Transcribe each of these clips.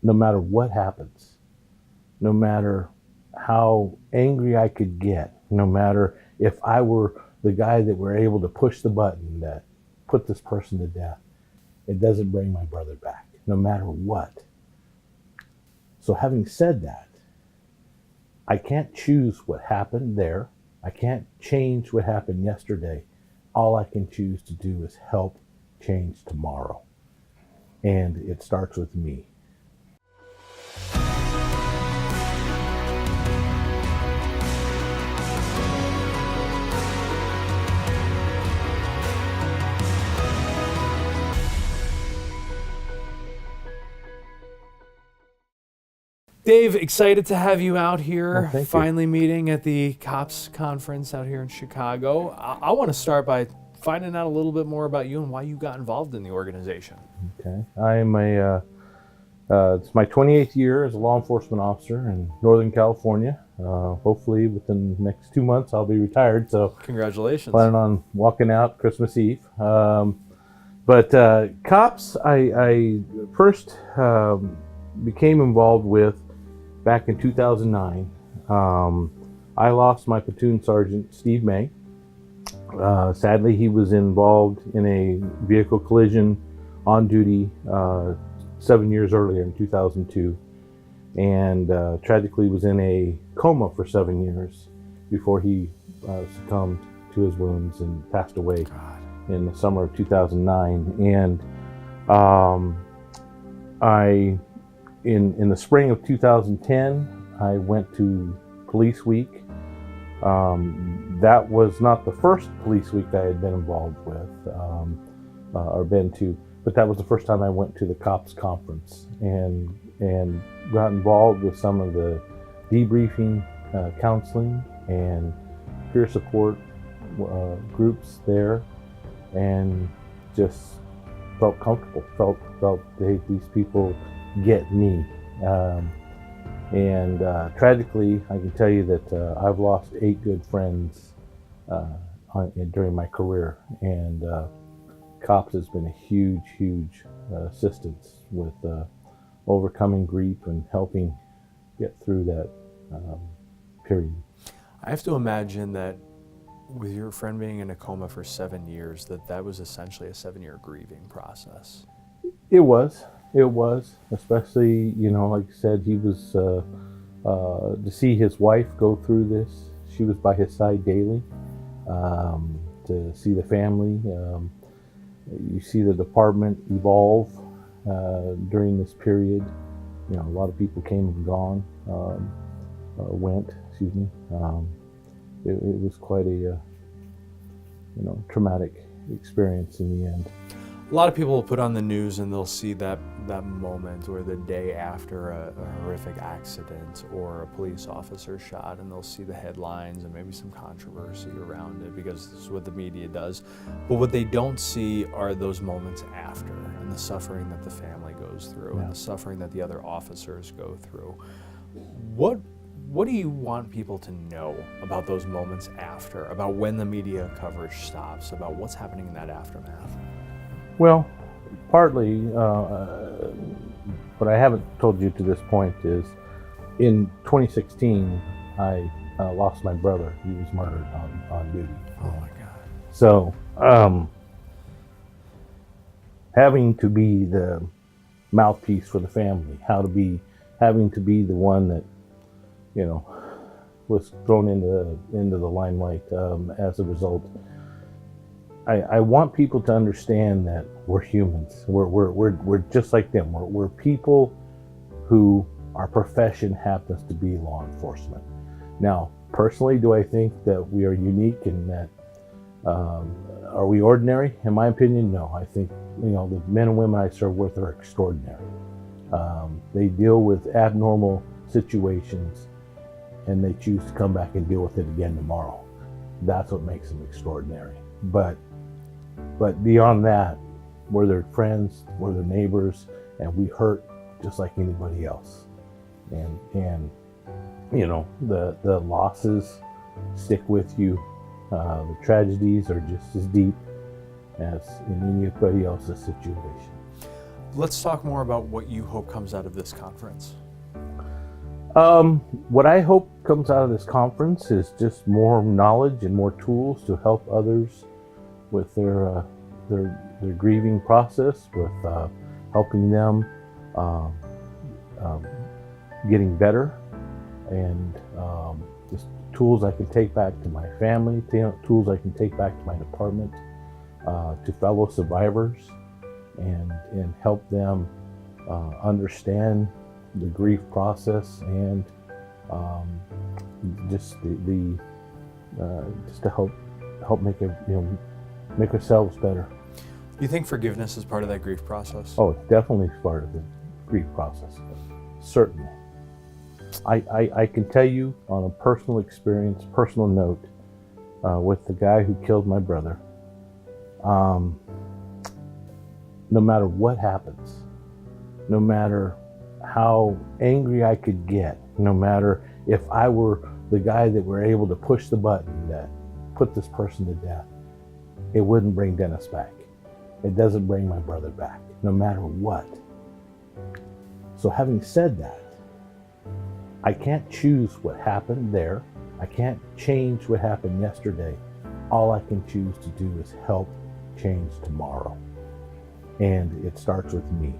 no matter what happens, no matter how angry I could get, no matter if I were the guy that were able to push the button that put this person to death, it doesn't bring my brother back, no matter what. So having said that, I can't choose what happened there. I can't change what happened yesterday. All I can choose to do is help change tomorrow. And it starts with me. Dave, excited to have you out here, Well, finally meeting at the COPS conference out here in Chicago. I want to start by finding out a little bit more about you and why you got involved in the organization. Okay. I'm it's my 28th year as a law enforcement officer in Northern California. Hopefully within the next 2 months I'll be retired, so Congratulations. planning on walking out Christmas Eve. But COPS, I first became involved with back in 2009. I lost my platoon sergeant, Steve May. Sadly, he was involved in a vehicle collision on duty 7 years earlier in 2002, and tragically was in a coma for 7 years before he succumbed to his wounds and passed away in the summer of 2009. And in the spring of 2010, I went to Police Week. That was not the first Police Week I had been involved with or been to, but that was the first time I went to the COPS conference and got involved with some of the debriefing, counseling, and peer support groups there, and just felt comfortable. Felt hey, these people get me. Tragically, I can tell you that I've lost 8 good friends during my career, and COPS has been a huge assistance with overcoming grief and helping get through that period. I have to imagine that with your friend being in a coma for 7 years, that was essentially a 7-year grieving process. It was, especially, like I said, he was, to see his wife go through this, she was by his side daily, to see the family, you see the department evolve during this period. A lot of people came and gone, went, excuse me. It was quite a, traumatic experience in the end. A lot of people will put on the news and they'll see that moment or the day after a horrific accident or a police officer shot, and they'll see the headlines and maybe some controversy around it because this is what the media does. But what they don't see are those moments after, and the suffering that the family goes through, and the suffering that the other officers go through. What do you want people to know about those moments after, about when the media coverage stops, about what's happening in that aftermath? Well, partly, what I haven't told you to this point is, in 2016, I lost my brother. He was murdered on duty. Oh my God. So, having to be the mouthpiece for the family, having to be the one that, was thrown into the limelight as a result. I want people to understand that we're humans. We're just like them. We're people who our profession happens to be law enforcement. Now, personally, do I think that we are unique and that are we ordinary? In my opinion, no. I think the men and women I serve with are extraordinary. They deal with abnormal situations, and they choose to come back and deal with it again tomorrow. That's what makes them extraordinary. But beyond that, we're their friends, we're their neighbors, and we hurt just like anybody else. And the losses stick with you. The tragedies are just as deep as in anybody else's situation. Let's talk more about what you hope comes out of this conference. What I hope comes out of this conference is just more knowledge and more tools to help others with their grieving process, with helping them getting better, and just tools I can take back to my family, tools I can take back to my department, to fellow survivors, and help them understand the grief process, and just just to help make ourselves better. Do you think forgiveness is part of that grief process? Oh, it's definitely part of the grief process. Certainly. I can tell you on a personal experience, personal note, with the guy who killed my brother, no matter what happens, no matter how angry I could get, no matter if I were the guy that were able to push the button that put this person to death, it wouldn't bring Dennis back. It doesn't bring my brother back, no matter what. So having said that, I can't choose what happened there. I can't change what happened yesterday. All I can choose to do is help change tomorrow. And it starts with me.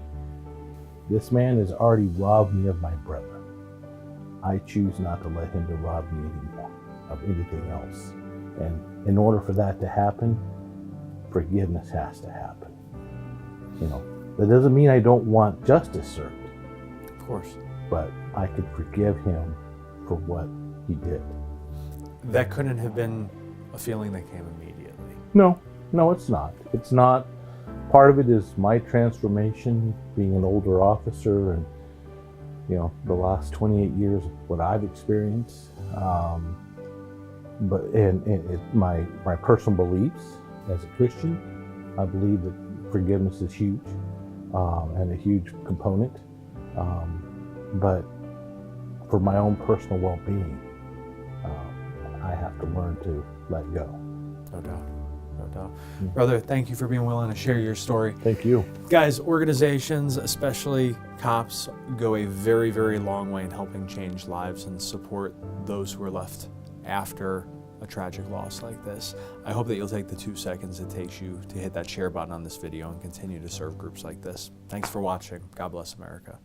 This man has already robbed me of my brother. I choose not to let him to rob me anymore of anything else. And in order for that to happen, forgiveness has to happen. That doesn't mean I don't want justice served. Of course. But I could forgive him for what he did. That couldn't have been a feeling that came immediately. No, it's not. It's not. Part of it is my transformation, being an older officer, and the last 28 years of what I've experienced. But my personal beliefs as a Christian, I believe that forgiveness is huge, and a huge component. But for my own personal well-being, I have to learn to let go. No doubt. Brother, thank you for being willing to share your story. Thank you. Guys, organizations, especially cops, go a very, very long way in helping change lives and support those who are left after a tragic loss like this. I hope that you'll take the 2 seconds it takes you to hit that share button on this video and continue to serve groups like this. Thanks for watching. God bless America.